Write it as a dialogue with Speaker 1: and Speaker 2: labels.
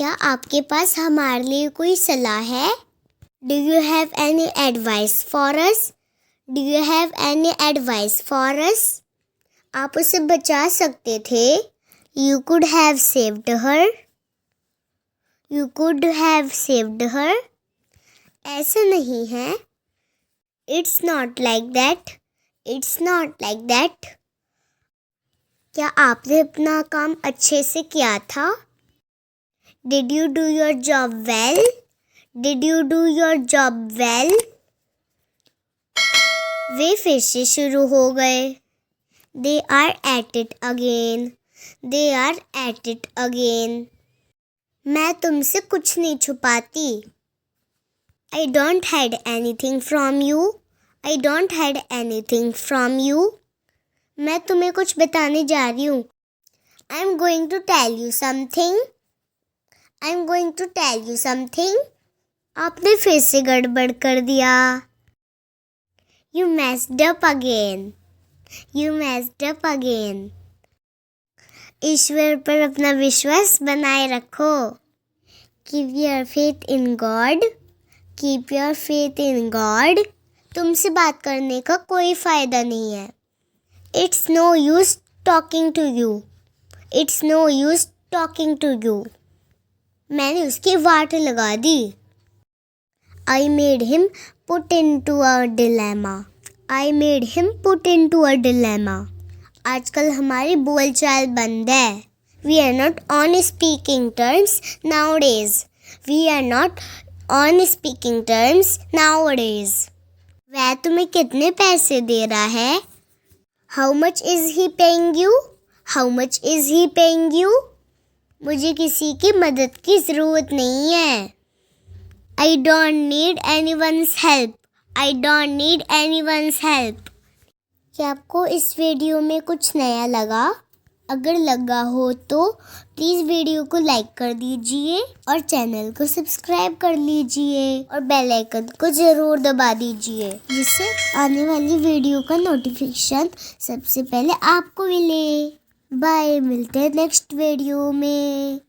Speaker 1: क्या आपके पास हमारे लिए कोई सलाह है? Do you have any advice for us? Do you have any advice for us? आप उसे बचा सकते थे. You could have saved her. You could have saved her. ऐसा नहीं है. It's not like that. It's not like that. क्या आपने अपना काम अच्छे से किया था? Did you do your job well? Did you do your job well? वे फिर से शुरू हो गए. They are at it again. They are at it again. मैं तुमसे कुछ नहीं छुपाती. I don't hide anything from you. I don't hide anything from you. मैं तुम्हें कुछ बताने जा रही हूँ. I'm going to tell you something. I'm going to tell you something. आपने फिर से गड़बड़ कर दिया. You messed up again. You messed up again. ईश्वर पर अपना विश्वास बनाए रखो. Keep your faith in God. Keep your faith in God. तुमसे बात करने का कोई फ़ायदा नहीं है. It's no use talking to you. It's no use talking to you. मैंने उसकी वाट लगा दी. I made him put into a dilemma. I made him put into a dilemma. आजकल हमारी बोलचाल बंद है. We are not on speaking terms nowadays. We are not on speaking terms nowadays. वह तुम्हें कितने पैसे दे रहा है? How much is he paying you? How much is he paying you? मुझे किसी की मदद की ज़रूरत नहीं है. I don't need anyone's help. I don't need anyone's help. क्या आपको इस वीडियो में कुछ नया लगा? अगर लगा हो तो प्लीज़ वीडियो को लाइक कर दीजिए और चैनल को सब्सक्राइब कर लीजिए और बेल आइकन को ज़रूर दबा दीजिए, जिससे आने वाली वीडियो का नोटिफिकेशन सबसे पहले आपको मिले. बाय, मिलते हैं नेक्स्ट वीडियो में.